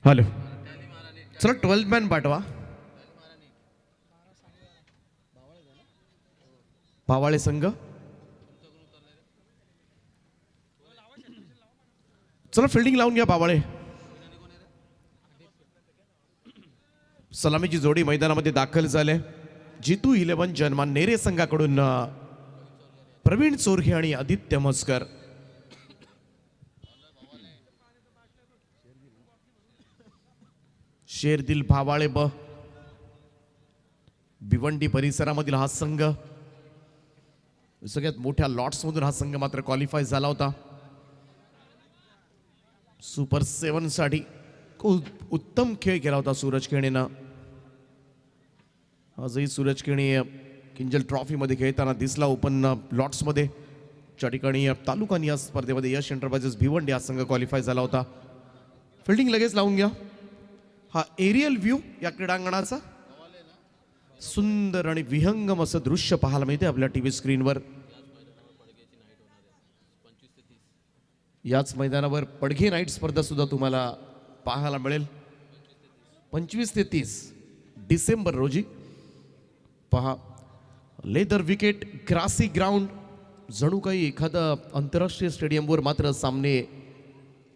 Hello. चला 12 man पाठवा. पावाळे संघ. चला फिल्डिंग लावून घ्या पावाळे. सलामीची जोडी मैदानामध्ये दाखल झाले. जितू 11 जन्मान नेरे संघाकडून प्रवीण चोरघे आणि आदित्य मस्कर. शेरदिल भावाळे ब भिवंडी परिसरामधील हा संघ. सगळ्यात मोठ्या लॉट्स मधून हा संघ मात्र क्वालिफाय झाला होता. सुपर 7 साठी खूप उत्तम खेळ केला होता सूरज खेणेनं. आजही सूरज खेणे किंजल ट्रॉफी मध्ये खेळताना दिसला ओपन लॉट्स मध्ये. ज्या ठिकाणी तालुका नियास स्पर्धेमध्ये यश एंटरप्राइजेस भिवंडी हा संघ क्वालिफाय झाला होता. फिल्डिंग लगेच लावून घ्या. हा एरियल व्ह्यू या क्रीडांगणाचा सुंदर आणि विहंगम असं दृश्य पाहायला मिळते आपल्या टीव्ही स्क्रीनवर. याच मैदानावर पडघे नाईट स्पर्धा सुद्धा तुम्हाला पाहायला मिळेल 25 ते 30 डिसेंबर रोजी. पहा लेदर विकेट, ग्रासी ग्राउंड, जणू काही एखादा आंतरराष्ट्रीय स्टेडियमवर मात्र सामने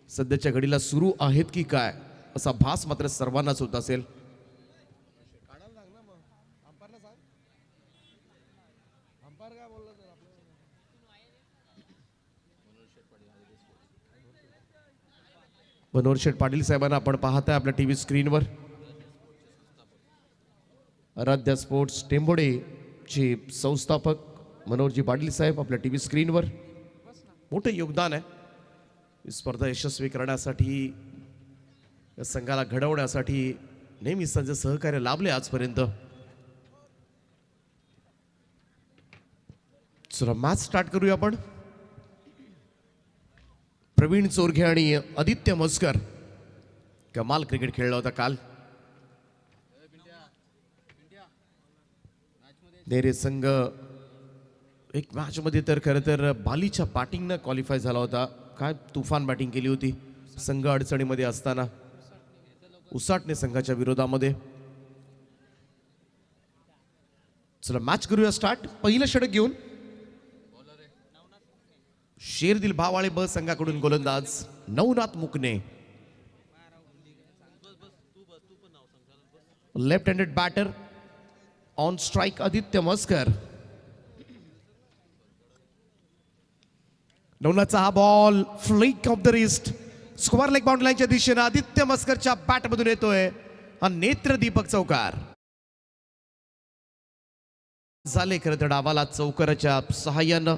सध्याच्या घडीला सुरू आहेत की काय असा भास मात्र सर्वांनाच होत असेल. मनोहर शेठ पाटील साहेबांना आपण पाहताय आपल्या टीव्ही स्क्रीनवर. आराध्या स्पोर्ट्स टेंबोडे चे संस्थापक मनोहरजी पाटील साहेब आपल्या टीव्ही स्क्रीनवर. मोठं योगदान आहे ही स्पर्धा यशस्वी करण्यासाठी, या संघाला घडवण्यासाठी नेहमी त्यांचं सहकार्य लाभले आजपर्यंत. चला मॅच स्टार्ट करूया आपण. प्रवीण चोरघे आणि आदित्य मस्कर कमाल क्रिकेट खेळला होता काल. नेरे संघ एक मॅच मध्ये तर खरं तर बालीच्या बॅटिंगनं क्वालिफाय झाला होता. काय तुफान बॅटिंग केली होती संघ अडचणीमध्ये असताना. उसाटणे संघाच्या विरोधामध्ये. चला मॅच करूया स्टार्ट. पहिलं षटक घेऊन शेरदिल भावाळे ब संघाकडून गोलंदाज Navnath Mukane. Left handed batter on strike Aditya Maskar. नवनाथचा हा ball flick off the wrist square leg boundary लाईनच्या दिशेने आदित्य मस्करच्या बॅट मधून येतोय हा नेत्रदीपक चौकार. झाले खरं तर डावाला चौकाराच्या सहाय्यानं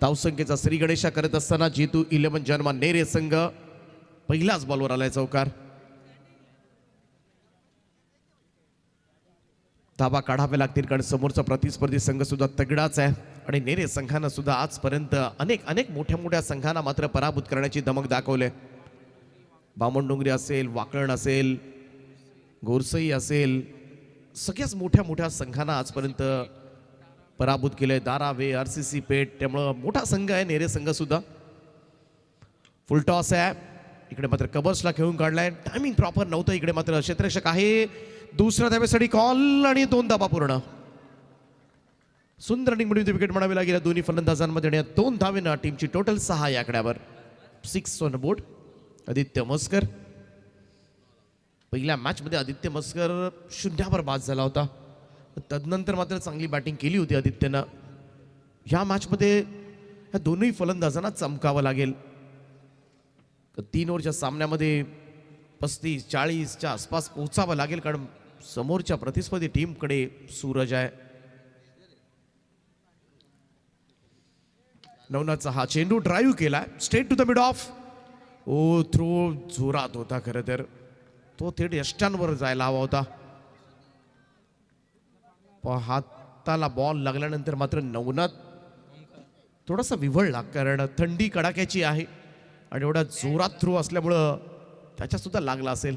धावसंख्येचा श्री गणेशा करत असताना जितू 11 जन्मा नेरे संघ पहिलाच बॉलवर आलाय चौकार. धाबा काढावे लागतील कारण समोरचा प्रतिस्पर्धी संघ सुद्धा तगडाच आहे आणि नेरे संघानं सुद्धा आजपर्यंत अनेक मोठ्या संघांना मात्र पराभूत करण्याची धमक दाखवले. बामणडोंगरी असेल, वाकळण असेल, गोरसई असेल, सगळ्याच मोठ्या संघांना आजपर्यंत पराभूत केले. दारावे, RCC पेठ, त्यामुळं मोठा संघ आहे नेरे संघ सुद्धा. फुल टॉस आहे इकडे मात्र कबर्सला खेळून काढलाय. टायमिंग प्रॉपर नव्हतं इकडे मात्र क्षेत्ररक्षक आहे. दुसऱ्या धावेसाठी कॉल आणि 2 धाबा पूर्ण. सुंदर रनिंग मिळून विकेट म्हणावी लागेल दोन्ही फलंदाजांमध्ये आणि 2 धावेनं टीमची टोटल 6 या आकड्यावर. 6 ऑन बोर्ड. आदित्य मस्कर पहिल्या मॅच मध्ये आदित्य मस्कर 0 बाद झाला होता. तदनंतर मात्र चांगली बॅटिंग केली होती आदित्यनं. ह्या मॅच मध्ये ह्या दोन्ही फलंदाजांना चमकावं लागेल. 3 ओव्हरच्या सामन्यामध्ये 35-40च्या आसपास पोहोचावं लागेल कारण समोरच्या प्रतिस्पर्धी टीमकडे सूरज आहे. नवनाथचा हा चेंडू ड्राईव्ह केला straight to the mid off. ओ थ्रो जोरात होता खरं तर, तो थेट यष्ट्यांवर जायला हवा होता. हाताला बॉल लागल्यानंतर मात्र नवनाथ थोडासा विव्हळला कारण थंडी कडाक्याची आहे आणि एवढा जोरात थ्रो असल्यामुळं त्याच्या सुद्धा लागला असेल.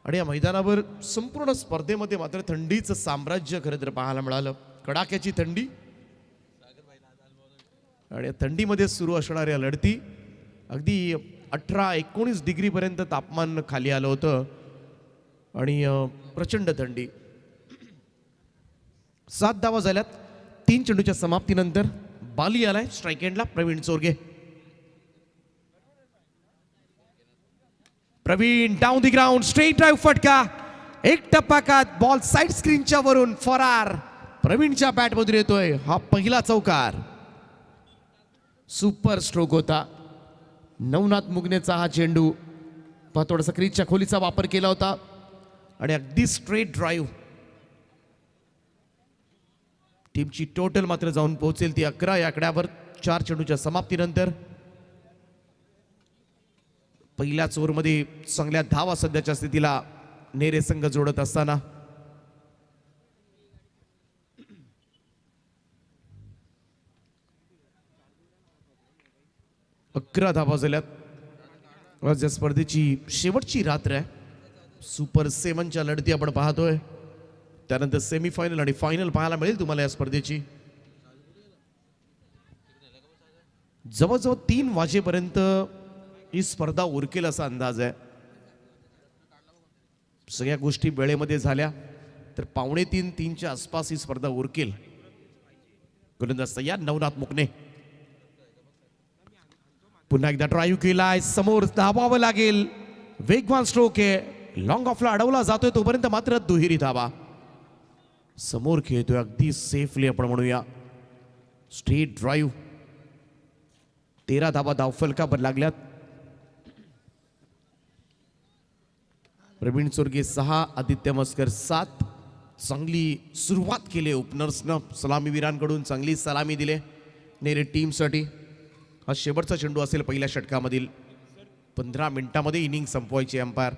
आणि या मैदानावर संपूर्ण स्पर्धेमध्ये मात्र थंडीचं साम्राज्य खरं तर पाहायला मिळालं. कडाक्याची थंडी आणि थंडीमध्ये सुरू असणाऱ्या लढती अगदी 18-19 डिग्री पर्यंत तापमान खाली आलं होतं आणि प्रचंड थंडी. 7 धावा झाल्यात 3 चेंडूच्या समाप्तीनंतर. बाली आलाय स्ट्राईक एंडला. Praveen Chorge. Praveen down the ground. Straight drive फटका. एक टप्पाकात बॉल साइड स्क्रीनच्या वरून फरार. प्रवीणच्या बॅटमधून येतोय हा पहिला चौकार. सुपर स्ट्रोक होता. नवनाथ मुगनेचा हा चेंडू थोडासा क्रीजच्या खोलीचा वापर केला होता आणि अगदी स्ट्रेट ड्राईव्ह. टीमची टोटल मात्र जाऊन पोहोचेल ती 11 या आकड्यावर 4 चेंडूच्या समाप्तीनंतर. पहिल्याच ओव्हरमध्ये चांगल्या धावा सध्याच्या स्थितीला नेरे संघ जोडत असताना 11 धावा झाल्यात. आज या स्पर्धेची शेवटची रात्र आहे. सुपर 7च्या लढती आपण पाहतोय. त्यानंतर सेमीफायनल आणि फायनल पाहायला मिळेल तुम्हाला या स्पर्धेची. जवळजवळ 3 वाजेपर्यंत ही स्पर्धा उरकेल असा अंदाज आहे. सगळ्या गोष्टी वेळेमध्ये झाल्या तर 2:45-3च्या आसपास ही स्पर्धा उरकेल. गोलंदाज तयार नवनाथ मुकणे. पुन्हा एकदा ड्राईव्ह केलाय. समोर धावावं लागेल. वेगवान स्ट्रोक आहे. लॉंग ऑफला अडवला जातोय तोपर्यंत मात्र दुहेरी धावा. समोर खेळतोय अगदी सेफली आपण म्हणूया. Straight drive. 13 धावा धावफलकावर लागल्यात. प्रवीण चोरगे 6, आदित्य मस्कर 7. चांगली सुरुवात केली ओपनर्सनं. सलामीवीरांकडून चांगली सलामी दिले नेरे टीमसाठी. हा शेवटचा चेंडू असेल पहिल्या षटकामधील. 15 मिनिटांमध्ये इनिंग संपवायची अंपायर.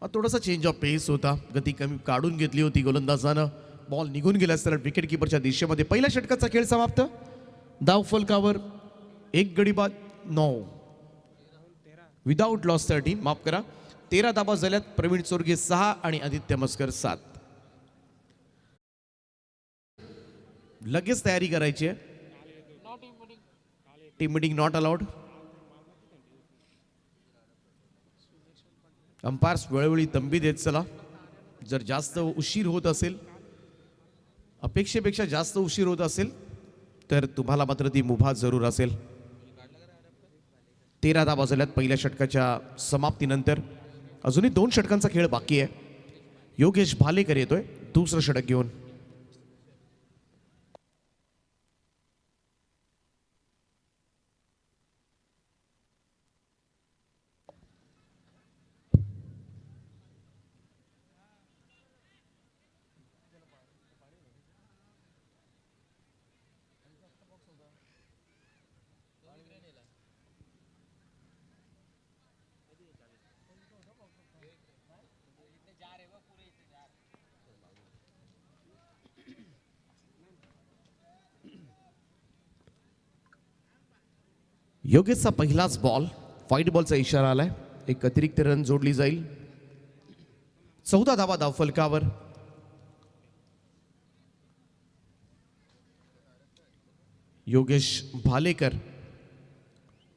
हा थोडासा चेंज ऑफ पेस होता. गती कमी काढून घेतली होती गोलंदाजानं. बॉल निघून गेला तर विकेट किपरच्या दिशेमध्ये. पहिल्या षटकाचा खेळ समाप्त. धाव फलकावर 1 गडी बाद 9 विदाउट लॉस 13. माफ करा 13 धावा झाल्यात. प्रवीण चोरगे 6 आणि आदित्य मस्कर 7. लगेच तयारी करायची आहे. Team meeting not allowed. Umpires वेळोवेळी तंबी देत चला. जर जास्त उशीर होत असेल, अपेक्षेपेक्षा जास्त उशीर होत असेल तर तुम्हाला मात्र ती मुभा जरूर असेल. 13 धावा झाल्यात पहिल्या षटकाच्या समाप्तीनंतर. अजूनही 2 षटकांचा खेळ बाकी आहे. योगेश भालेकर येतोय दुसरं षटक घेऊन. योगेशचा पहिलाच बॉल. व्हाईट बॉलचा इशारा आलाय. एक अतिरिक्त रन जोडली जाईल. 14 धावा धावफलकावर. Yogesh Bhalekar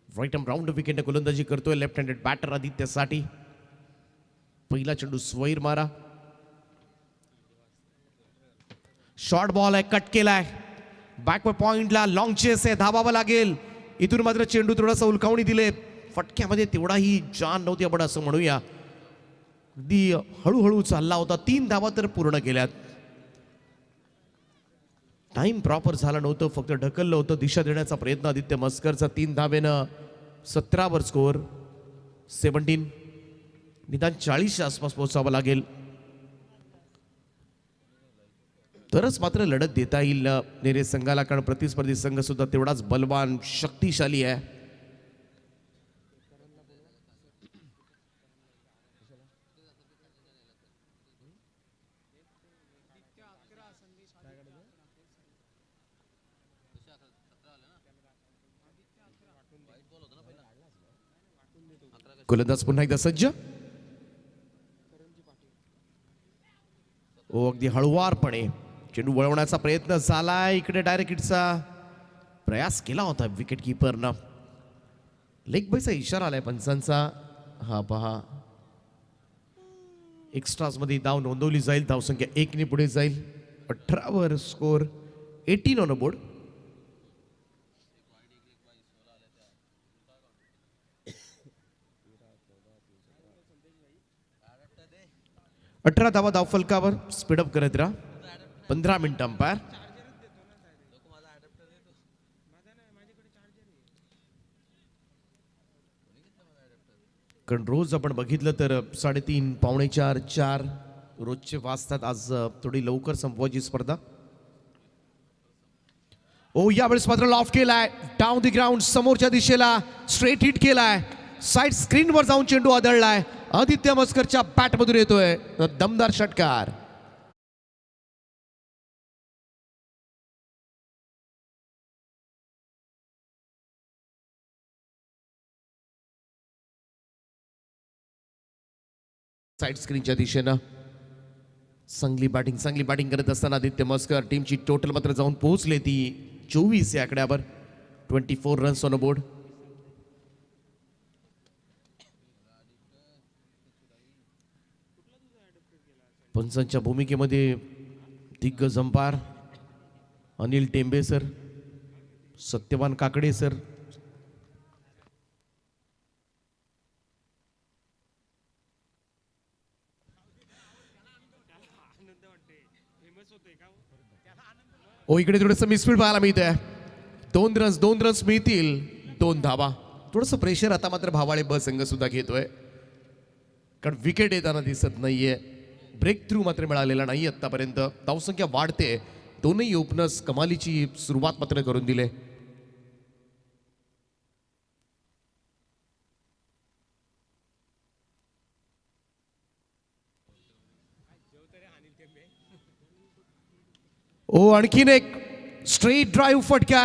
right arm round wicket गोलंदाजी करतोय. लेफ्ट हँडेड बॅटर आदित्यसाठी. पहिला चेंडू स्वैर मारा. शॉर्ट बॉल आहे. कट केलाय. बॅकवर पॉइंटला लॉंग चेस आहे. धावावं लागेल. इथून मात्र चेंडू थोडासा उलकावणी दिले. फटक्यामध्ये तेवढाही जान नव्हती आपण असं म्हणूया. अगदी हळूहळू चालला होता. 3 धावा तर पूर्ण केल्यात. टाइम प्रॉपर झाला नव्हतं. फक्त ढकललं होतं. दिशा देण्याचा प्रयत्न आदित्य मस्करचा. 3 धावेनं 17 वर स्कोअर. 17. निदान 40च्या आसपास पोहोचावं लागेल तरच मात्र लढत देता येईल नेरे संघाला. कारण प्रतिस्पर्धी संघ सुद्धा तेवढाच बलवान शक्तिशाली आहे. गोलंदाज पुन्हा एकदा सज्ज. अगदी हळुवारपणे चेंडू वळवण्याचा प्रयत्न झालाय, इकडे डायरेक्ट हिटचा प्रयास केला होता विकेट किपरनं. लेग बायचा इशारा आलाय पंचांचा. हा पहा, एक्स्ट्राज मध्ये धाव नोंदवली जाईल. धावसंख्या 1 ने पुढे जाईल. 18 वर स्कोर, 18 ऑन बोर्ड. अठरा धावा धाव फलकावर. स्पीडअप करत राहा. 15 मिनिट अंपायर. कारण रोज आपण बघितलं तर 3:30 पावणे 4 4 रोजचे वाजतात. आज थोडी लवकर संपवायची स्पर्धा. ओ यावेळेस मात्र लॉफ केलाय डाऊन द ग्राउंड, समोरच्या दिशेला स्ट्रेट हिट केलाय. साइड स्क्रीनवर जाऊन चेंडू आदळलाय. आदित्य मस्करच्या बॅट मधून येतोय दमदार षटकार. साइड स्क्रीनच्या दिशेनं चांगली बॅटिंग करत असताना आदित्य मस्कर टीमची टोटल मात्र जाऊन पोहोचले ती 24 या आकड्यावर. 24 रन्स ऑन बोर्ड. पंचांच्या भूमिकेमध्ये दिग्गज umpire Anil Tembe sir, Satyavan Kakade sir, ओ इकडे थोडंसं मिसफील्ड पाहायला मिळतंय. 2 रन्स मिळतील, 2 धावा. थोडंसं प्रेशर आता मात्र भावाळे ब संघ सुद्धा घेतोय, कारण विकेट येताना दिसत नाहीये. ब्रेक थ्रू मात्र मिळालेला नाही आतापर्यंत. धावसंख्या वाढते. दोनही ओपनर्स कमालीची सुरुवात मात्र करून दिले. ओ आणखीन एक स्ट्रेट ड्राईव्ह फटका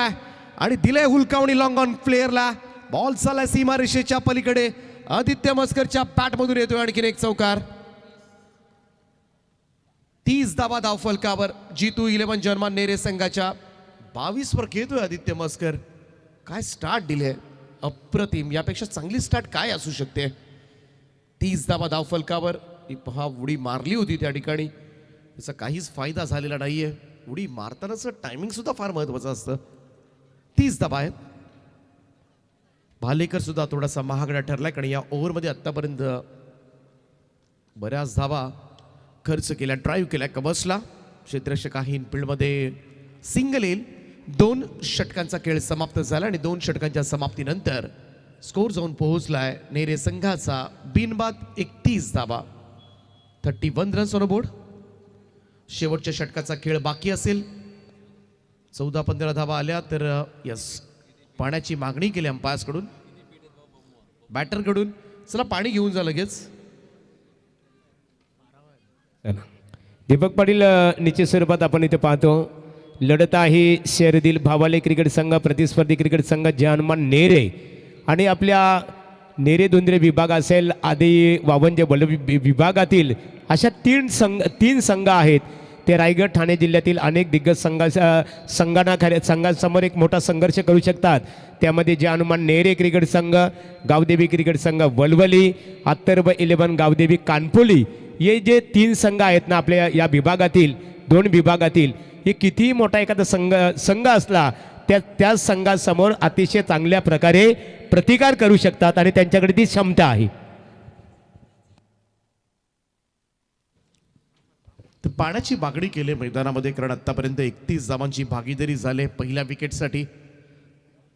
आणि दिले हुलकावणी लॉंग ऑन प्लेअरला. बॉल चालला सीमा रेषेच्या पलीकडे. आदित्य मस्करच्या बॅट मधून येतोय आणखीन एक चौकार. 30 धावा धाव फलकावर. G2 11 जर्मन नेरे संघाच्या 22 वर घेतोय आदित्य मस्कर. काय स्टार्ट दिले, अप्रतिम. यापेक्षा चांगली स्टार्ट काय असू शकते. 30 धावा धाव फलकावर. पहा उडी मारली होती त्या ठिकाणी, त्याचा काहीच फायदा झालेला नाहीये. उडी मारतानाचं टायमिंग सुद्धा फार महत्वाचं असतं. 30 धावा आहेत. भालेकर सुद्धा थोडासा महागडा ठरलाय, कारण या ओव्हरमध्ये आतापर्यंत बऱ्याच धावा खर्च केल्या. ड्राईव्ह केल्या कबसला. क्षेत्ररक्षकाहीन फील्डमध्ये सिंगल येईल. 2 षटकांचा खेळ समाप्त झाला आणि 2 षटकांच्या समाप्तीनंतर स्कोर जाऊन पोहोचलाय नेरे संघाचा बिनबाद 31 धावा, 31 रन्स ऑन बोर्ड. शेवटच्या षटकाचा खेळ बाकी असेल. 14-15 धावा आल्या तर यस, पाण्याची मागणी केली अंपायर्स कडून, बॅटर कडून. चला पाणी घेऊन जा लगेच. दीपक पाटील, निश्चित स्वरूपात आपण इथे पाहतो लढत आहे शहरातील भावाले क्रिकेट संघ, प्रतिस्पर्धी क्रिकेट संघ जे हनुमान नेरे आणि आपल्या नेरे दोंदरे विभाग असेल, आदी वावंजे बल विभागातील अशा 3 संघ आहेत. ते रायगड ठाणे जिल्ह्यातील अनेक दिग्गज संघांसमोर एक मोठा संघर्ष करू शकतात. त्यामध्ये जे हनुमान नेरे क्रिकेट संघ, गावदेवी क्रिकेट संघ वलवली, अत्तर्ब 11 गावदेवी कानपोली, हे जे 3 संघ आहेत ना आपल्या या विभागातील, 2 विभागातील, हे कितीही मोठा एखादा संघ असला त्या संघासमोर अतिशय चांगल्या प्रकारे प्रतिकार करू शकतात आणि त्यांच्याकडे ती क्षमता आहे. तर पाण्याची मागणी केली मैदानामध्ये, कारण आतापर्यंत 31 धावांची भागीदारी झाली पहिल्या विकेटसाठी.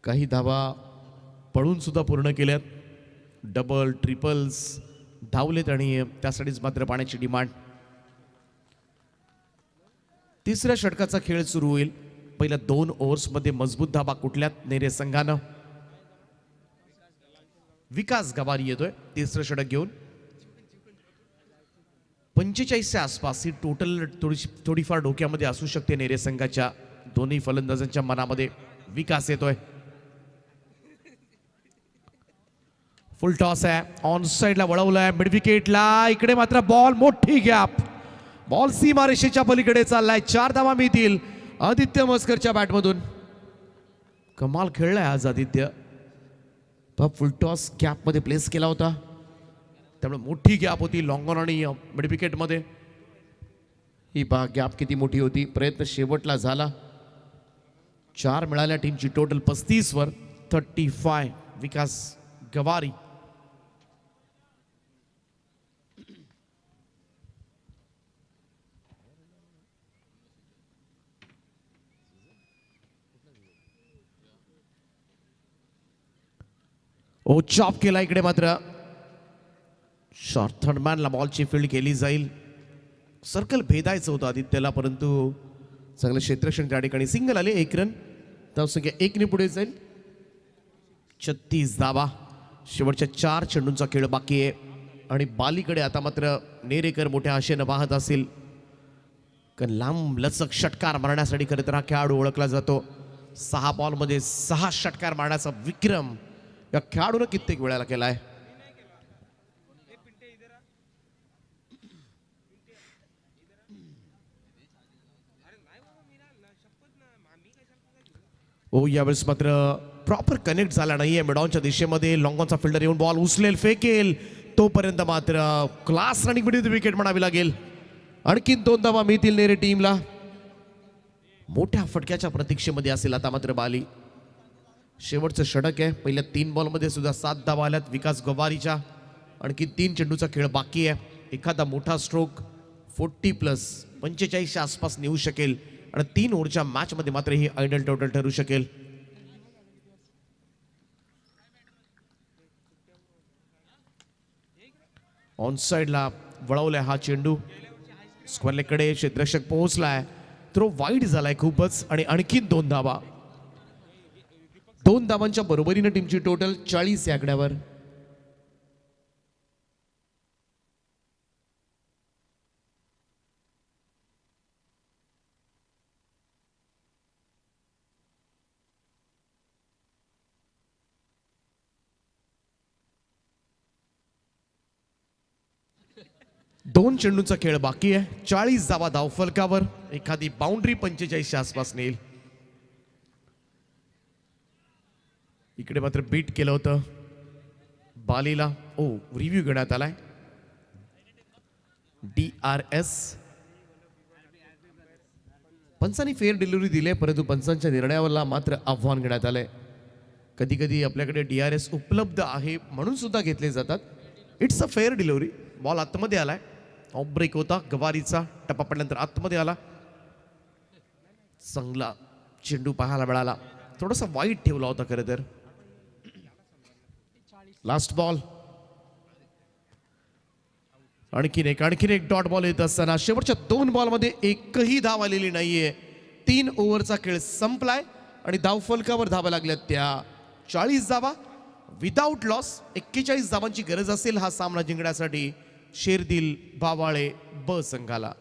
काही धावा पळून सुद्धा पूर्ण केल्यात. डबल ट्रिपल्स धावलेत आणि त्यासाठीच मात्र पाण्याची डिमांड. तिसऱ्या षटकाचा खेळ सुरू होईल. पहिल्या 2 ओव्हर्समध्ये मजबूत धावा कुठल्यात नेरे संघानं. विकास गवारी येतोय तिसरं षटक घेऊन. 45च्या आसपास ही टोटल थोडीफार डोक्यामध्ये असू शकते नेरे संघाच्या. दोन्ही फलंदाजांच्या मनामध्ये विकास येतोय. फुल टॉस आहे, ऑन साइडला वळवलाय मिड विकेटला. इकडे मात्र बॉल, मोठी गॅप बॉल सीमारेषेच्या पलीकडे चाललाय. 4 धावा मिळतील आदित्य मस्करच्या बॅटमधून. कमाल खेळलाय आज आदित्य. फुलटॉस गॅप मध्ये प्लेस केला होता, त्यामुळे मोठी गॅप होती लॉंग ऑन आणि मिड विकेट मध्ये. ही पहा गॅप किती मोठी होती. प्रयत्न शेवटला झाला. 4 मिळाल्या टीमची टोटल 35 वर 35. विकास गवारी ओ चॉप केला इकडे. मात्र शॉर्ट थर्डमॅनला बॉलची फील्ड केली जाईल. सर्कल भेदायचं होतं आदित्यला, परंतु चांगलं क्षेत्ररक्षण त्या ठिकाणी. सिंगल आले. 1 रन. धावसंख्या 1 ने पुढे जाईल. 36 धावा. शेवटच्या 4 चेंडूंचा खेळ बाकी आहे आणि बालीकडे आता मात्र नेरेकर मोठ्या आशेनं पाहत असेल, कारण लांब लचक षटकार मारण्यासाठी खरं तर हा खेळाडू ओळखला जातो. 6 बॉलमध्ये 6 षटकार मारण्याचा विक्रम या खेळाडूनं कित्येक वेळाला केलाय. ओ यावेळेस मात्र प्रॉपर कनेक्ट झाला नाहीये मिडॉनच्या दिशेमध्ये. लॉंगॉनचा फिल्डर येऊन बॉल उचलेल, फेकेल, तोपर्यंत मात्र क्लास रनिंग मिडीत विकेट म्हणावी लागेल. आणखीन 2 धावा मिळतील नेरे टीमला. मोठ्या फटक्याच्या प्रतीक्षेमध्ये असेल आता मात्र बाली. शेवटचं षटक आहे. पहिल्या 3 बॉलमध्ये सुद्धा 7 धावा आल्यात विकास गवारीच्या. आणखी 3 चेंडूचा खेळ बाकी आहे. एखादा मोठा स्ट्रोक 40+ 45 आसपास नेऊ शकेल आणि 3 ओव्हरच्या मॅच मध्ये मात्र ही आयडल टोटल ठरू शकेल. ऑन साइडला वळवलाय हा चेंडू. स्क्वेअर लेगकडे क्षेत्ररक्षक पोहोचलाय. थ्रो वाईड झालाय खूपच आणि आणखीन 2 धावा. 2 धावांच्या बरोबरीने टीमची टोटल 40 या आकड्यावर. दोन चेंडूचा खेळ बाकी आहे. 40 धावा धावफलकावर. एखादी बाउंड्री 45 आसपास नेईल. इकडे मात्र बीट केलं होतं बालीला. ओ रिव्ह्यू घेण्यात आलाय. DRS. पंचांनी फेअर डिलिव्हरी दिली, परंतु पंचांच्या निर्णयावरला मात्र आव्हान घेण्यात आलंय. कधी कधी आपल्याकडे DRS उपलब्ध आहे म्हणून सुद्धा घेतले जातात. It's a fair delivery. Ball आतमध्ये आलाय. ऑफ ब्रेक होता गवारीचा. टप्पा पडल्यानंतर आतमध्ये आला. चांगला चेंडू पाहायला मिळाला. थोडासा वाईट ठेवला होता खरं तर. Last ball. आणखीन एक डॉट बॉल येत असताना शेवटच्या 2 बॉलमध्ये एकही धाव आलेली नाहीये. 3 ओव्हरचा खेळ संपलाय आणि धावफलकावर धावा लागल्यात त्या 40 धावा विदाऊट लॉस. 41 धावांची गरज असेल हा सामना जिंकण्यासाठी शेरदिल बावाळे ब संघाला.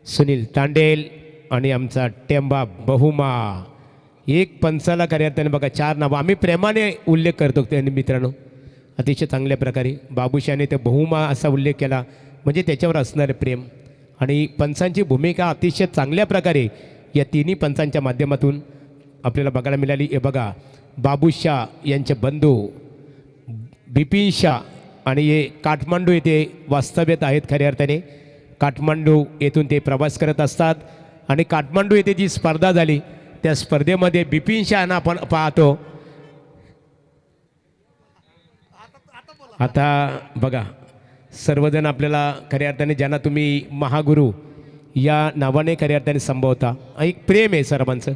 सुनील तांडेल आणि आमचा टेंबा बहुमा. एक पंचाला कार्यार्थाने बघा 4 नावं आम्ही प्रेमाने उल्लेख करतो त्यांनी मित्रांनो. अतिशय चांगल्या प्रकारे बाबूशाने ते बहुमा असा उल्लेख केला म्हणजे त्याच्यावर असणारे प्रेम आणि पंचांची भूमिका अतिशय चांगल्या प्रकारे या तिन्ही पंचांच्या माध्यमातून आपल्याला बघायला मिळाली. हे बघा बाबूशाह यांचे बंधू बिपिन शाह आणि हे काठमांडू येथे वास्तव्यात आहेत खऱ्या अर्थाने. काठमांडू येथून ते प्रवास करत असतात आणि काठमांडू येथे जी स्पर्धा झाली त्या स्पर्धेमध्ये बिपिन शहाना आपण पाहतो. आता बघा सर्वजण आपल्याला खऱ्या अर्थाने ज्यांना तुम्ही महागुरू या नावाने खऱ्या अर्थाने संबोधता, एक प्रेम आहे सर्वांचं.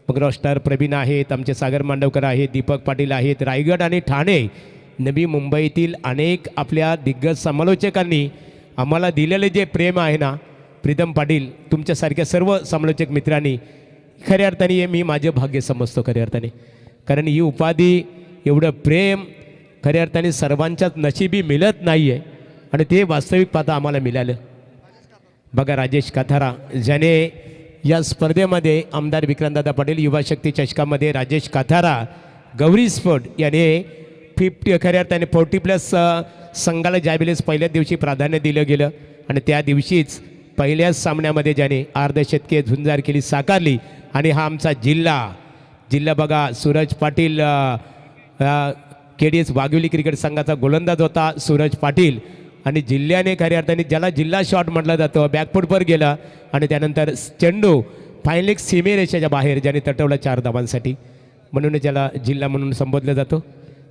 मग रॉस्टार प्रवीण आहेत, आमचे सागर मांडवकर आहेत, दीपक पाटील आहेत. रायगड आणि ठाणे नवी मुंबईतील अनेक आपल्या दिग्गज समालोचकांनी आम्हाला दिलेले जे प्रेम आहे ना, प्रीतम पाटील तुमच्यासारख्या सर्व समालोचक मित्रांनी खऱ्या अर्थाने हे मी माझे भाग्य समजतो खऱ्या अर्थाने. कारण ही उपाधी एवढं प्रेम खऱ्या अर्थाने सर्वांच्याच नशिबी मिळत नाही आहे आणि ते वास्तविक पाहता आम्हाला मिळालं. बघा राजेश काथारा ज्याने या स्पर्धेमध्ये आमदार विक्रांतदादा पाटील युवा शक्ती चषकामध्ये राजेश काथारा गौरी स्पोर्ट याने 50 खऱ्या अर्थाने 40+ संघाला ज्यावेळेस पहिल्याच दिवशी प्राधान्य दिलं गेलं आणि त्या दिवशीच पहिल्याच सामन्यामध्ये ज्याने अर्धशतकीय झुंजार केली साकारली. आणि हा आमचा जिल्हा बघा सूरज पाटील KDS वाघिवली क्रिकेट संघाचा गोलंदाज होता सूरज पाटील आणि जिल्ह्याने खऱ्या अर्थाने ज्याला जिल्हा शॉट म्हटलं जातं बॅकफुटवर गेला आणि त्यानंतर चेंडू फायनली सीमेरेषेच्या बाहेर ज्याने तटवला 4 धावांसाठी, म्हणून ज्याला जिल्हा म्हणून संबोधलं जातो.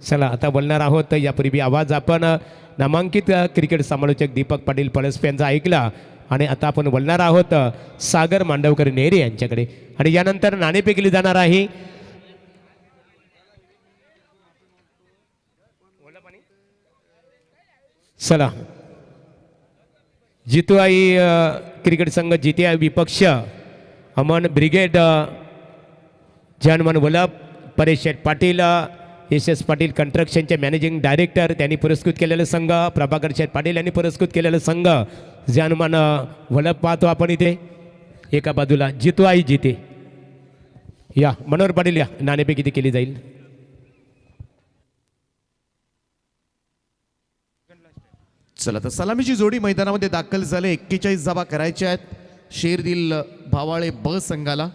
चला आता बोलणार आहोत. यापूर्वी आवाज आपण नामांकित क्रिकेट समालोचक दीपक पाटील पळसपे यांचा ऐकला आणि आता आपण बोलणार आहोत सागर मांडवकर नेरे यांच्याकडे आणि यानंतर नाणेफेक केली जाणार आहे. चला जितू आई क्रिकेट संघ जिते विपक्ष अमन ब्रिगेड जानमन वल्लभ परेश शेठ पाटील SS पाटील कंस्ट्रक्शनचे मॅनेजिंग डायरेक्टर त्यांनी पुरस्कृत केलेला संघ, प्रभाकर शेठ पाटील यांनी पुरस्कृत केलेला संघ जानमन वल्लभ पाहतो आपण इथे एका बाजूला. जितू आई जिते या मनोहर पाटील या नाणेफेक किती केली जाईल. चला तर सलामीची जोडी मैदानामध्ये दाखल झाले. 41 धावा करायच्या आहेत शेरदिल भावाळे ब संघाला.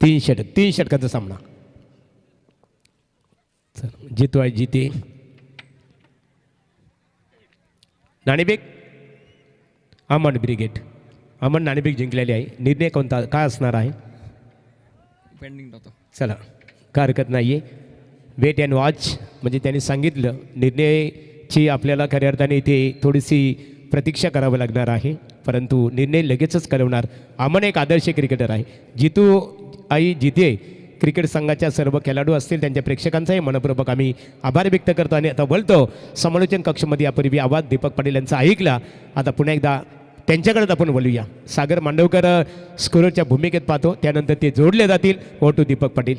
तीन षटकाचा सामना. जितू आहे जिते नाणेफेक अमन ब्रिगेड अमन नाणेफेक जिंकलेली आहे. निर्णय कोणता काय असणार आहे पेंडिंग होतं. चला काय हरकत नाही आहे. वेट अँड वॉच म्हणजे त्यांनी सांगितलं निर्णयाची आपल्याला खऱ्या अर्थाने इथे थोडीशी प्रतीक्षा करावी लागणार आहे परंतु निर्णय लगेचच कळवणार. अमन एक आदर्श क्रिकेटर आहे. जितू आई जिते क्रिकेट संघाच्या सर्व खेळाडू असतील त्यांच्या प्रेक्षकांचाही मनपूर्वक आम्ही आभार व्यक्त करतो आणि आता बोलतो समालोचन कक्षामध्ये यापूर्वी आवाज दीपक पाटील यांचा ऐकला. आता पुन्हा एकदा त्यांच्याकडेच आपण बोलूया. सागर मांडवकर स्कोररच्या भूमिकेत पाहतो त्यानंतर ते जोडले जातील. ओ टू दीपक पाटील.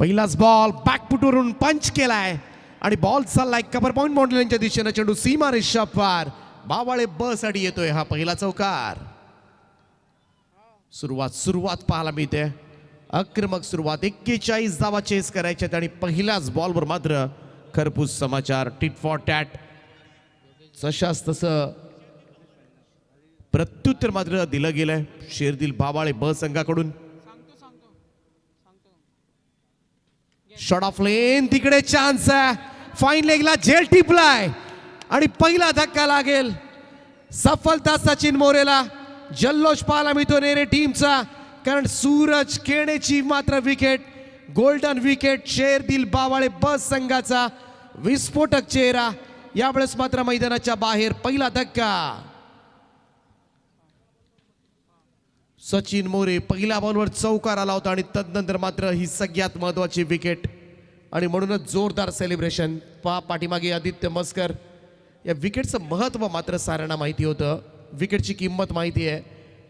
पहिलाच बॉल बॅकफुटवरून पंच केलाय आणि बॉल चाललाय कव्हर पॉइंट बाउंड्रीच्या दिशेने. चेंडू सीमा रेषा पार बावाळे ब साठी येतोय हा पहिला चौकार. सुरुवात पाहायला मिळते. आक्रमक सुरुवात. 41 धावा चेस करायच्यात आणि पहिल्याच बॉलवर मात्र खरपूस समाचार. टिट फॉर टॅट जशास तसं प्रत्युत्तर मात्र दिलं गेलंय शेरदिल भावाळे ब संघाकडून. शॉट ऑफ लेन तिकडे चान्स आहे. फाईन लेगला झेल टिपलाय आणि पहिला धक्का लागेल. सफलता सचिन मोरेला. जल्लोष पाहायला मिळतो नेरे टीमचा कारण सूरज केणेची मात्र विकेट. गोल्डन विकेट शेरदिल बावाळे बस संघाचा विस्फोटक चेहरा. यावेळेस मात्र मैदानाच्या बाहेर पहिला धक्का. सचिन मोरे पहिल्या बॉलवर चौकार आला होता आणि तदनंतर मात्र ही सगळ्यात महत्वाची विकेट आणि म्हणूनच जोरदार सेलिब्रेशन. पाठीमागे आदित्य मस्कर. या विकेटचं महत्त्व मात्र साऱ्यांना माहिती होतं. विकेटची किंमत माहिती आहे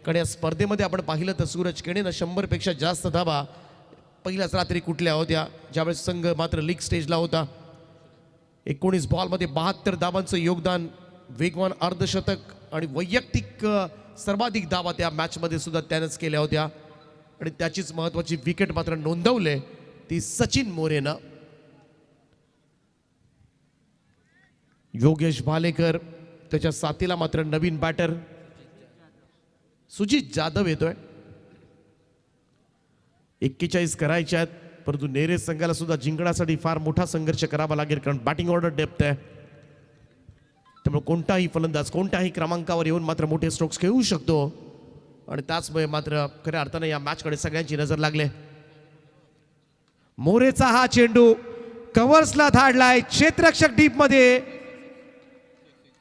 कारण या स्पर्धेमध्ये आपण पाहिलं तर सूरज केणेनं 100पेक्षा जास्त धावा पहिल्याच रात्री कुठल्या होत्या ज्यावेळेस संघ मात्र लीग स्टेजला होता. 19 बॉलमध्ये 72 धावांचं योगदान. वेगवान अर्धशतक आणि वैयक्तिक सर्वाधिक धावा त्या मॅचमध्ये सुद्धा त्यानंच केल्या होत्या आणि त्याचीच महत्वाची विकेट मात्र नोंदवले ती सचिन मोरेनं. योगेश भालेकर त्याच्या साथीला मात्र नवीन बॅटर सुजित जाधव येतोय. 41 करायचे आहेत, परंतु नेरे संघाला सुद्धा जिंकण्यासाठी फार मोठा संघर्ष करावा लागेल, कारण बॅटिंग ऑर्डर डेप्थ आहे. त्यामुळे कोणताही फलंदाज कोणत्याही क्रमांकावर येऊन मात्र मोठे स्ट्रोक्स खेळू शकतो. आणि त्याचमुळे मात्र खऱ्या अर्थाने या मॅचकडे सगळ्यांची नजर लागले. मोरेचा हा चेंडू कव्हर्सला धाडलाय क्षेत्ररक्षक डीप मध्ये,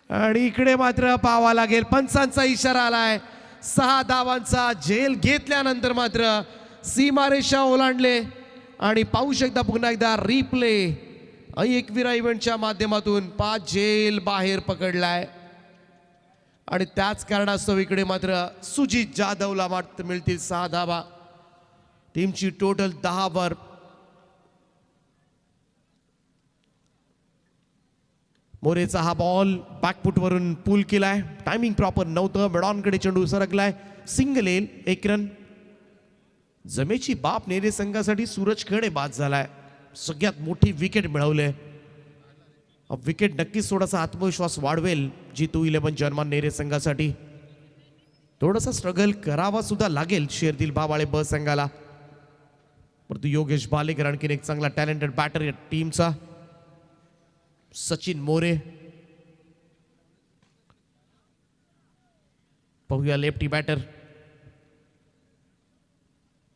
आणि इकडे मात्र पाहावा लागेल, पंचांचा इशारा आलाय. 6 धावांचा झेल घेतल्यानंतर मात्र सीमारेषा ओलांडले. आणि पाहू शकता पुन्हा एकदा रिप्ले एकविरा इव्हेंटच्या माध्यमातून 5 झेल बाहेर पकडलाय. आणि त्याच कारणास्तव इकडे मात्र सुजित जाधवला मात्र मिळतील 6 धावा. टीमची टोटल 10 वर. मोरेचा हा बॉल बॅकफुटवरून पूल केलाय, टायमिंग प्रॉपर नव्हतं, मेडॉनकडे चेंडू सरकलाय, सिंगल येईल, 1 रन. जमेची बाप नेरे संघासाठी सूरज खेडे बाद झालाय, सगळ्यात मोठी विकेट मिळवले. विकेट नक्कीच थोडासा आत्मविश्वास वाढवेल G211 जर्मन नेरे संघासाठी. थोडासा स्ट्रगल करावा सुद्धा लागेल शेरदिल भावाळे ब संघाला. परंतु योगेश बालेकर आणखीन एक चांगला टॅलेंटेड बॅटर या टीमचा. सचिन मोरे पाहूया, लेफ्टी बॅटर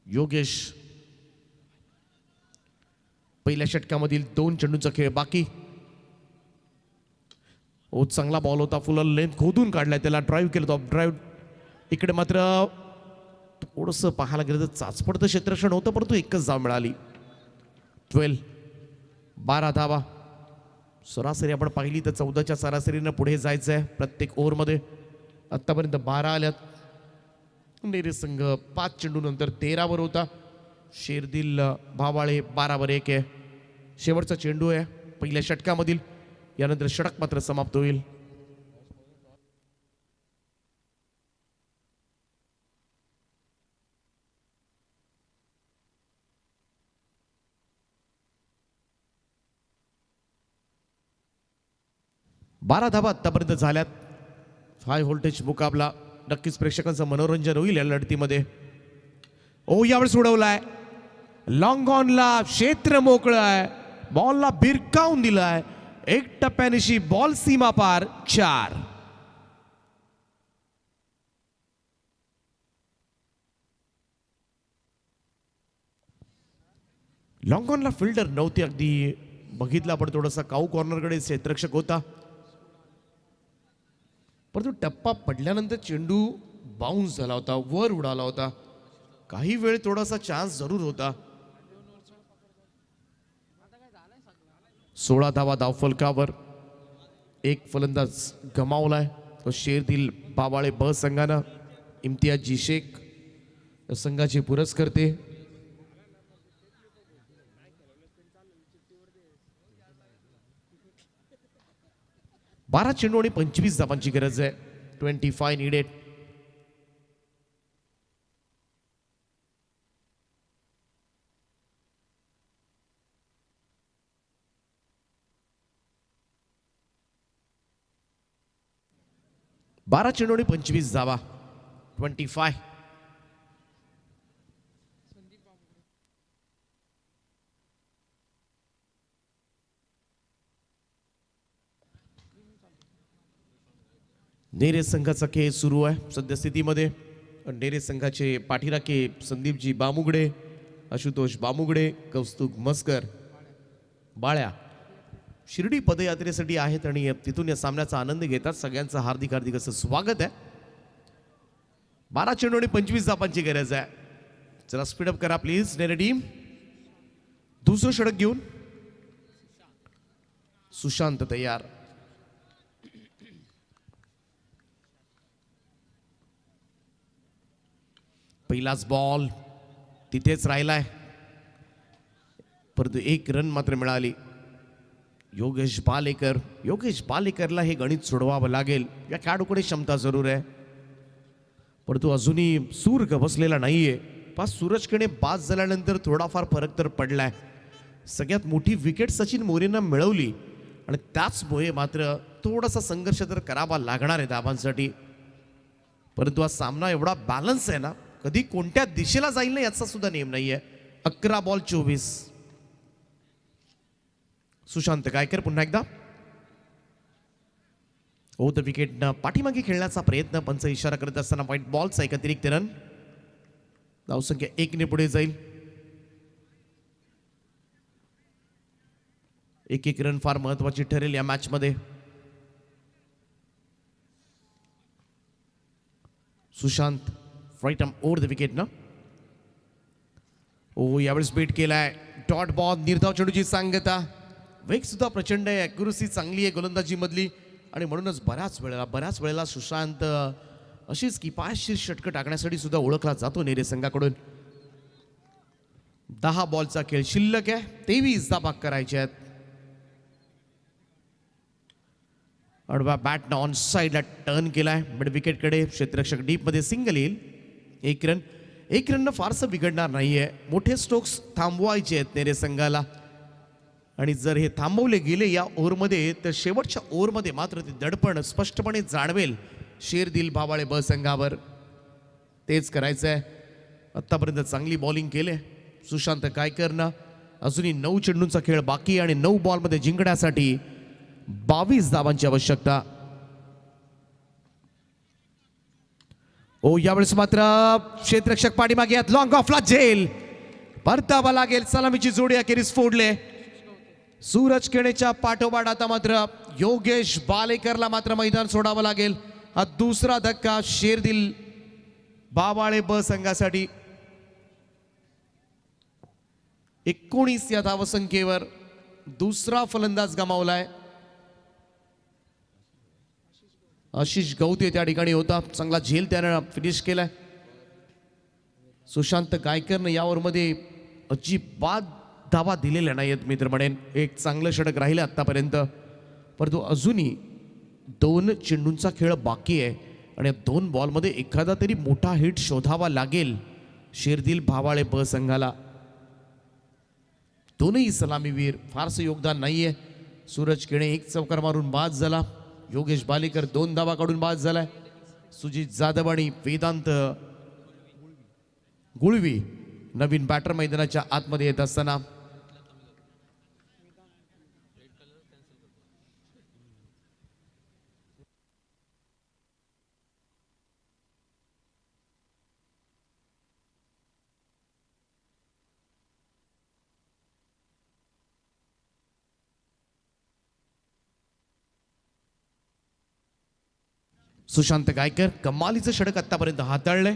योगेश. पहिल्या षटकामधील 2 चेंडूंचा खेळ बाकी. चांगला बॉल होता, फुल लेंथ खोदून काढलाय, त्याला ड्राईव्ह केलं होतं, ड्राईव्ह. इकडे मात्र थोडंसं पाहायला गेलं तर चाचपडतं क्षेत्ररक्षण होतं, परंतु एकच धाव मिळाली. 12 धावा. सरासरी आपण पाहिली तर 14च्या सरासरीनं पुढे जायचं आहे प्रत्येक ओव्हरमध्ये. आत्तापर्यंत 12 आल्यात. नेरे संघ 5 चेंडूनंतर 13 वर होता. शेरदिल भावाळे 12 वर 1 आहे. शेवटचा चेंडू आहे पहिल्या षटकामधील, यानंतर षटक मात्र समाप्त होईल. बारा धावा आतापर्यंत झाल्यात. हाय व्होल्टेज मुकाबला, नक्कीच प्रेक्षकांचं मनोरंजन होईल या लढतीमध्ये. यावेळेस उडवलाय लॉंग ऑनला, क्षेत्र मोकळं आहे, बॉलला भिरकावून दिलाय, 1 टप्प्यानिशी बॉल सीमा पार. 4. लॉंग ऑनला फिल्डर नव्हती, अगदी बघितला पण थोडासा काऊ कॉर्नरकडे क्षेत्ररक्षक होता, परंतु टप्पा पडल्यानंतर चेंडू बाउन्स झाला होता, वर उडाला होता. काही वेळ थोडासा चान्स जरूर होता. 16 धावा धावफलकावर. 1 फलंदाज गमावलाय, तो शेरदिल भावाळे ब संघानं. इम्तियाजी शेख संघाचे पुरस्कर्ते. बारा चेंडू आणि 25 धावांची गरज आहे. 25 नीडेड. बारा चेंडू आणि 25 धावा. 25. नेरे संघाचा खेळ सुरू आहे सद्यस्थितीमध्ये. नेरे संघाचे पाठीराखे संदीपजी बामुगडे, आशुतोष बामुगडे, कौस्तुभ मस्कर, बाळ्या शिर्डी पदयात्रेसाठी आहेत आणि तिथून या सामन्याचा आनंद घेतात. सगळ्यांचं हार्दिक हार्दिक असं स्वागत आहे. 12 चेंडू आणि 25 धावांची गरज आहे. चला स्पीडअप करा प्लीज नेरे टीम. दुसरं षटक घेऊन सुशांत तयार. पहिलाच बॉल तिथेच राहिलाय, परंतु 1 रन मात्र मिळाली. योगेश बालेकरला हे गणित सोडवावं लागेल. या खेळाडूकडे क्षमता जरूर आहे, परंतु अजूनही सूर गवसलेला नाहीये. सूरजकडे बाद झाल्यानंतर थोडाफार फरक तर पडलाय. सगळ्यात मोठी विकेट सचिन मोरेनं मिळवली आणि त्याचमुळे मात्र थोडासा संघर्ष तर करावा लागणार आहे धावांसाठी. परंतु हा सामना एवढा बॅलन्स आहे ना, कधी कोणत्या दिशेला जाईल ना याचा सुद्धा नेम नाहीये. 11-24. सुशांत गायकर पुन्हा एकदा द विकेट पाठीमागे खेळण्याचा प्रयत्न, पंच इशारा करत असताना व्हाईट बॉलचा एक अतिरिक्त रन. धावसंख्या 1 ने पुढे जाईल. एक रन फार महत्वाची ठरेल या मॅच मध्ये. Sushant right arm over the wicket ना. यावेळेस बेट केलाय. डॉट बॉल, निर्धाव चेंडूची सांगता. वेग सुद्धा प्रचंड आहे, ॲक्युरसी चांगली आहे गोलंदाजी मधली आणि म्हणूनच बऱ्याच वेळेला सुशांत अशीच की पायशीर षटकं टाकण्यासाठी सुद्धा ओळखला जातो नेरे संघाकडून. 10 बॉलचा खेळ शिल्लक आहे. 23 धावा करायचे आहेत. अडवा बॅटनं ऑन साईडला टर्न केलाय. मिड विकेटकडे क्षेत्ररक्षक डीप मध्ये सिंगल येईल. 1 रन. 1 रननं फारसं बिघडणार नाहीये. मोठे स्ट्रोक्स थांबवायचे आहेत नेरे संघाला आणि जर हे थांबवले गेले या ओव्हरमध्ये तर शेवटच्या ओव्हरमध्ये मात्र ते दडपण स्पष्टपणे जाणवेल शेरदिल भावाळे ब संघावर. तेच करायचं आहे. आत्तापर्यंत चांगली बॉलिंग केले सुशांत गायकरनं. अजूनही 9 चेंडूंचा खेळ बाकी आणि 9 बॉलमध्ये जिंकण्यासाठी 22 धावांची आवश्यकता. यावेळेस मात्र क्षेत्ररक्षक पाठीमागे आहेत. लॉंग ऑफला झेल, परतावा लागेल. सलामीची जोडी अखेरीस फोडले. सूरज केणेच्या पाठोपाठ आता मात्र योगेश बालेकरला मात्र मैदान सोडावं लागेल. हा दुसरा धक्का शेरदिल बावाळे ब संघासाठी. 19 या धावसंख्येवर दुसरा फलंदाज गमावलाय. आशिष गवते त्या ठिकाणी होता. चांगला झेल त्यानं फिनिश केलाय. सुशांत गायकरनं या ओव्हरमध्ये अजिबात धावा दिलेल्या नाहीत मी तर म्हणेन. एक चांगलं षटक राहिलं आत्तापर्यंत, परंतु अजूनही 2 चेंडूंचा खेळ बाकी आहे आणि 2 बॉलमध्ये एखादा तरी मोठा हिट शोधावा लागेल शेरदिल भावाळे ब संघाला. दोनही सलामीवीर फारसं योगदान नाहीये. सूरज केणे 1 चौकार मारून बाद झाला. योगेश बालेकर 2 धावा काढून बाद झालाय. सुजित जाधव आणि वेदांत गुळवी नवीन बॅटर मैदानाच्या आतमध्ये येत असताना सुशांत गायकर कमालीचं षटक आतापर्यंत हाताळलंय.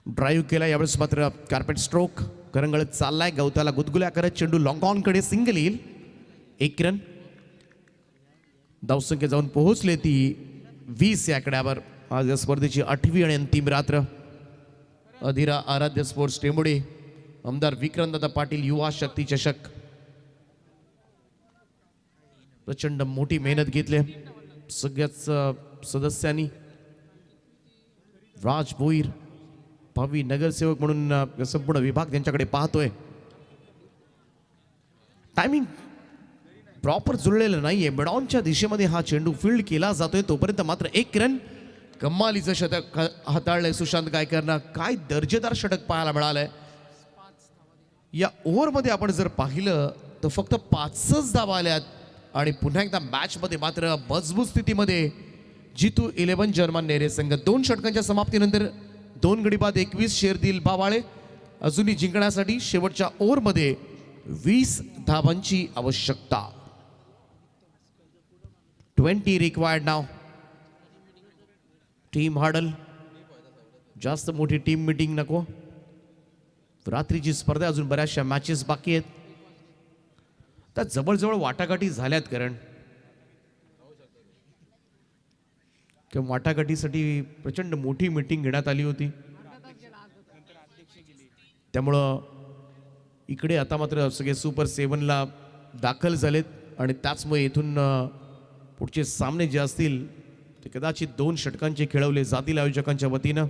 ड्राईव्ह केला. यावेळेस मात्र कार्पेट स्ट्रोक करंगळत चाललाय. गवताला गुदगुल्या करत चेंडू लॉंग ऑन कडे सिंगल येईल. 1 रन. धावसंख्या जाऊन पोहोचले ती 20 या आकड्यावर. आज या स्पर्धेची 8वी आणि अंतिम रात्र. अधिरा आराध्य स्पोर्ट्स टेंबुडे, आमदार विक्रमदादा पाटील युवा शक्ती चषक. प्रचंड मोठी मेहनत घेतली सगळ्याच सदस्यांनी. राज भोईर भावी नगरसेवक म्हणून संपूर्ण विभाग त्यांच्याकडे पाहतोय. टायमिंग प्रॉपर जुळलेलं नाहीये. मिडॉनच्या दिशेमध्ये हा चेंडू फील्ड केला जातोय. तोपर्यंत मात्र 1 रन. कमालीचं षटक हाताळलंय सुशांत गायकरनं. काय दर्जेदार षटक पाहायला मिळालंय. या ओव्हरमध्ये आपण जर पाहिलं तर फक्त 5च धावा आल्यात आणि पुन्हा एकदा मॅच मध्ये मात्र मजबूत स्थितीमध्ये जितू 11 जर्मन नेरे संघ. 2 षटकांच्या समाप्तीनंतर 2 गडी बाद 21 शेरदिल बावाळे. अजूनही जिंकण्यासाठी शेवटच्या ओव्हरमध्ये 20 धावांची आवश्यकता. 20 रिक्वायर्ड नाव. Team huddle. जास्त मोठी टीम मीटिंग नको. रात्रीची स्पर्धा, अजून बऱ्याचशा मॅचेस बाकी आहेत. तर जवळजवळ वाटाघाटी झाल्यात. कारण किंवा वाटाघाटीसाठी प्रचंड मोठी मीटिंग घेण्यात आली होती. त्यामुळं इकडे आता मात्र सगळे सुपर 7ला दाखल झालेत आणि त्याचमुळे इथून पुढचे सामने जे असतील ते कदाचित 2 षटकांचे खेळवले जातील आयोजकांच्या वतीनं.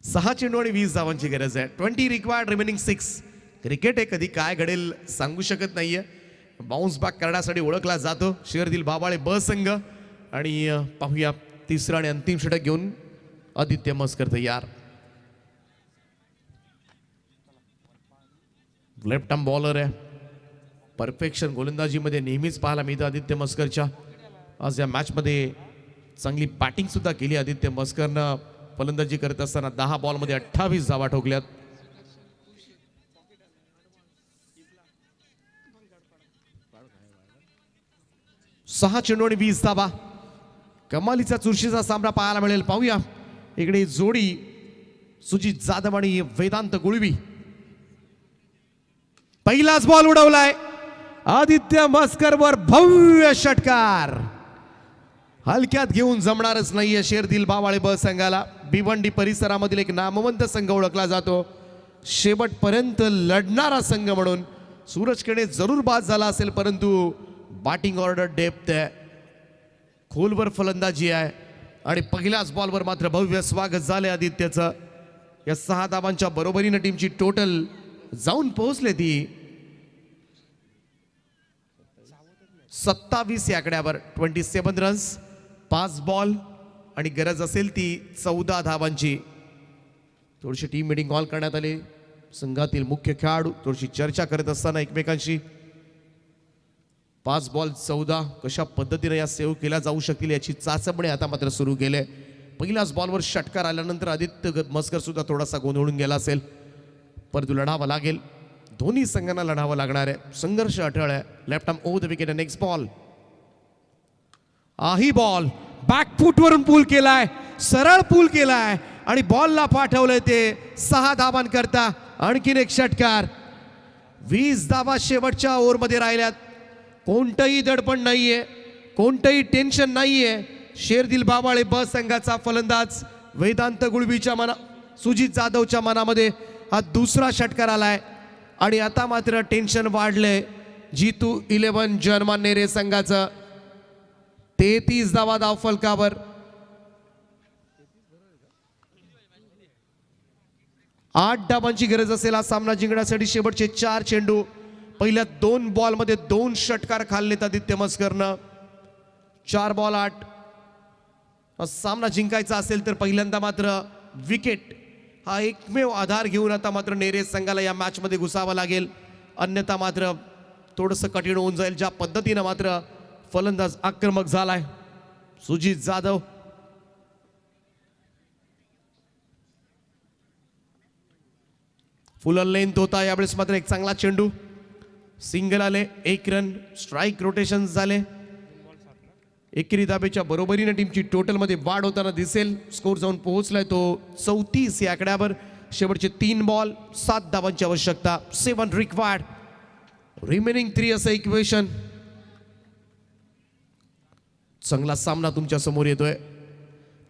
सहा चेंडू आणि 20 धावांची गरज आहे. 20 रिक्वायर्ड, रिमेनिंग 6. क्रिकेट हे कधी काय घडेल सांगू शकत नाहीये. बाउन्स बॅक करण्यासाठी ओळखला जातो शेरदिल बाबाळे ब संघ. आणि पाहूया तिसरा आणि अंतिम षटक घेऊन आदित्य मस्कर तयार. लेफ्ट आर्म बॉलर आहे. परफेक्शन गोलंदाजीमध्ये नेहमीच पाहायला मिळतं आदित्य मस्करच्या. आज या मॅचमध्ये चांगली बॅटिंग सुद्धा केली आदित्य मस्करनं. फलंदाजी करत असताना 10 बॉलमध्ये 28 धावा ठोकल्यात. सहा चेंडू आणि 20 धावा. कमालीचा चुरशीचा सामना पाहायला मिळेल. पाहूया इकडे जोडी सुजित जाधव आणि वेदांत गुळवी. पहिलाच बॉल उडवलाय आदित्य मस्करवर भव्य षटकार. हलक्यात घेऊन जमणारच नाहीये शेरदिल बावाळे ब संघाला. भिवंडी परिसरामधील एक नामवंत संघ ओळखला जातो. शेवटपर्यंत लढणारा संघ म्हणून सूरज केणे जरूर बाद झाला असेल, परंतु बॅटिंग ऑर्डर डेप्थ आहे, खोलवर फलंदाजी आहे. आणि पहिल्याच बॉलवर मात्र भव्य स्वागत झाले आदित्यचं. या 6 धावांच्या बरोबरीनं टीमची टोटल जाऊन पोहोचले ती 27 या आकड्यावर. 27 रन्स, 5 बॉल आणि गरज असेल ती 14 धावांची. थोडीशी टीम मीटिंग कॉल करण्यात आली. संघातील मुख्य खेळाडू थोडीशी चर्चा करत असताना एकमेकांशी 5 बॉल 14 कशा पद्धतीने या सेव्ह केल्या जाऊ शकतील याची चाचपणी आता मात्र सुरू केले. पहिल्याच बॉलवर षटकार आल्यानंतर आदित्य मस्कर सुद्धा थोडासा गोंधळून गेला असेल, परंतु लढावं लागेल. दोन्ही संघांना लढावं लागणार आहे. संघर्ष अटळ आहे. Left arm over the wicket. Next ball. ही बॉल बॅकफूटवरून पूल केलाय, सरळ पूल केलाय आणि बॉलला पाठवलंय ते 6 धावांकरता. आणखीन एक षटकार. 20 धावा शेवटच्या ओव्हरमध्ये राहिल्यात. कोणतंही दडपण नाहीये, कोणतंही टेन्शन नाहीये. शेरदिल बावाळे ब संघाचा फलंदाज वेदांत गुळवीच्या सुजित जाधवच्या मनामध्ये हा दुसरा षटकार आलाय आणि आता मात्र टेन्शन वाढलंय. जीतू 11 जर्मन नेरे संघाचं. 33 धावा धाव फलकावर. 8 धावांची गरज असेल हा सामना जिंकण्यासाठी. शेवटचे 4 चेंडू. पहिल्या 2 बॉलमध्ये 2 षटकार खाल्लेत आदित्य मस्करनं. 4 बॉल 8. सामना जिंकायचा असेल तर पहिल्यांदा मात्र विकेट हा एकमेव आधार घेऊन आता मात्र नेरे संघाला या मॅचमध्ये घुसावं लागेल. अन्यथा मात्र थोडंसं कठीण होऊन जाईल. ज्या पद्धतीनं मात्र फलंदाज आक्रमक झालाय सुजित जाधव. फुल लेंथ होता यावेळेस मात्र एक चांगला चेंडू. सिंगल आले, 1 रन. स्ट्राईक रोटेशन झाले. एकेरी धाब्याच्या बरोबरीने टीमची टोटलमध्ये वाढ होताना दिसेल. स्कोर जाऊन पोहोचलाय तो 34 या आकड्यावर. शेवटचे 3 बॉल 7 धावांची आवश्यकता. 7 रिक्वायर्ड. रिमेनिंग 3 असं इक्वेशन. चांगला सामना तुमच्या समोर येतोय.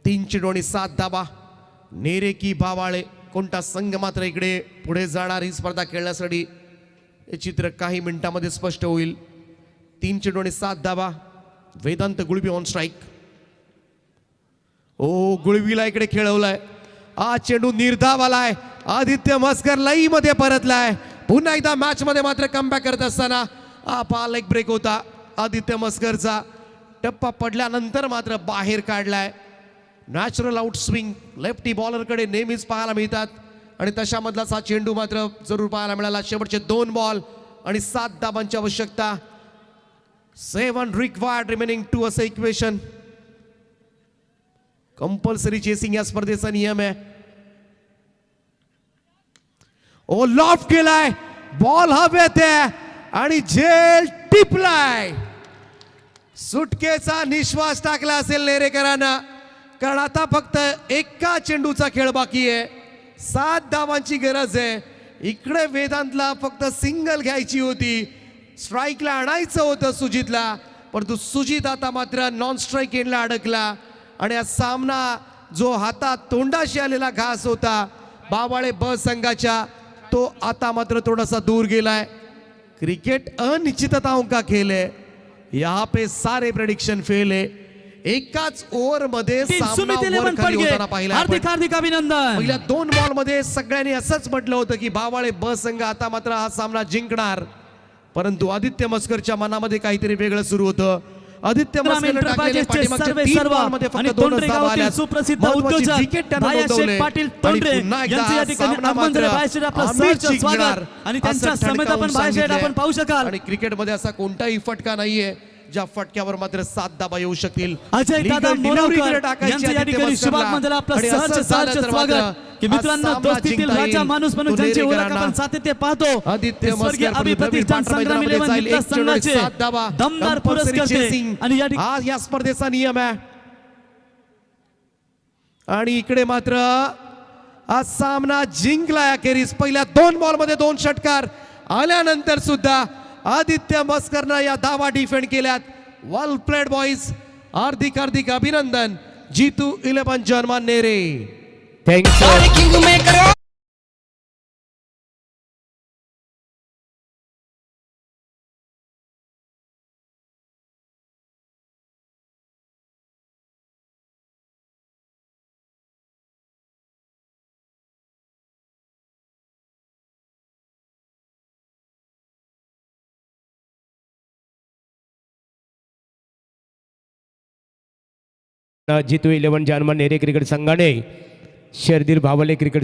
3 चेंडू आणि 7 धावा. नेरे की बावाळे कोणता संघ मात्र इकडे पुढे जाणार ही स्पर्धा खेळण्यासाठी हे चित्र काही मिनिटांमध्ये स्पष्ट होईल. 3 चेंडू आणि 7 धावा. Vedant Gulvi on strike. गुळवीला इकडे खेळवलाय. चेंडू निर्धाव आलाय. आदित्य मस्कर लई मध्ये परतलाय. पुन्हा एकदा मॅच मध्ये मात्र कमबॅक करत असताना पहा लेग ब्रेक होता आदित्य मस्करचा. टप्पा पडल्यानंतर मात्र बाहेर काढलाय. नॅचरल आउट स्विंग लेफ्टी बॉलरकडे नेहमीच पाहायला मिळतात आणि तशामधलाच हा चेंडू मात्र जरूर पाहायला मिळाला. शेवटचे 2 बॉल आणि 7 धावांची आवश्यकता. 7 रिक्वायर्ड. रिमेनिंग 2 असं इक्वेशन. कंपल्सरी चेसिंग या स्पर्धेचा नियम आहे. लॉफ्ट केलाय. बॉल हवेत आहे आणि झेल टिपलाय. सुटकेचा निश्वास टाकला असेल नेरेकरांना, कारण आता फक्त एका चेंडूचा खेळ बाकी आहे. 7 धावांची गरज आहे. इकडे वेदांतला फक्त सिंगल घ्यायची होती. स्ट्राईकला आणायचं होतं सुजितला, परंतु सुजित आता मात्र नॉन स्ट्राईक एंडला अडकला आणि हा सामना जो हातात तोंडाशी आलेला घास होता बावाळे ब संघाच्या, तो आता मात्र थोडासा दूर गेलाय. क्रिकेट अनिश्चितताओं का खेल है. यहाँ पे सारे प्रेडिक्शन फेल है. एकाच ओव्हर मध्ये टीम सामना सुमित वर 11 खाली पडगे होताना पाहिला आपण. हार्दिक हार्दिक अभिनंदन. पहिल्या 2 बॉल मध्ये सगळ्यांनी असंच म्हटलं होतं की भावाळे ब संघ आता मात्र हा सामना जिंकणार, परंतु आदित्य मस्करच्या मनामध्ये काहीतरी वेगळं सुरू होतं. आदित्य मस्करने टाकलेले एंटरप्राइजेसचे पाठीमागचे सर्वे 3 सर्व बॉलमध्ये आणि फक्त 2च तोंडरे धावा गावातील आल्या. सुप्रसिद्ध महत्त्वाची उद्योजक विकेट त्यानं भायाशेठ नोंदवले. पाटील आणि तोंडरे पुन्हा एकदा यांचं या हा ठिकाणी सामना आगमन झालं. मात्र भायाशेठ आपलं आम्हीच सहर्ष जिंकणार स्वागत आणि त्यांच्या असं समेत ठणकावून आपण भायाशेठ सांगितलंय. आपण पाहू शकाल. आणि क्रिकेटमध्ये असा कोणताही फटका नाहीये ज्या फटक्यावर मात्र 7 धावा येऊ शकतील. अजय दादा Legal delivery मोरवकर टाकायची यांचं या आदित्य ठिकाणी मस्करला. शुभागमन झालं. आपलं आणि असं सहर्ष झालं तर स्वागत मात्र की हा मित्रांनो सामना दोस्तीतील जिंकता राजा येईल. माणूस म्हणून तो ज्यांची ओळख नेरेकरांना आपण सातत्य पाहतो. आदित्य ते स्वर्गीय मस्कर अभिप्रतिष्ठान संग्राम इलेव्हन जाईल. मित्र एक चेंडू, संघाचे 7 धावा. दमदार Compulsory पुरस्कर्ते chasing. आणि या ठिकाणी हा या स्पर्धेचा नियम आहे. आणि इकडे मात्र हा सामना जिंकला अखेरीस. पहिल्या 2 बॉल मध्ये 2 षटकार आल्यानंतर सुद्धा आदित्य मस्करनं या धावा डिफेंड केल्यात. वेल प्लेड बॉईज. हार्दिक हार्दिक अभिनंदन जीतू 11 जर्मन नेरे. थँक्यू. जितू 11 जानमा नेरे क्रिकेट संघाने शर्दीर भावले क्रिकेट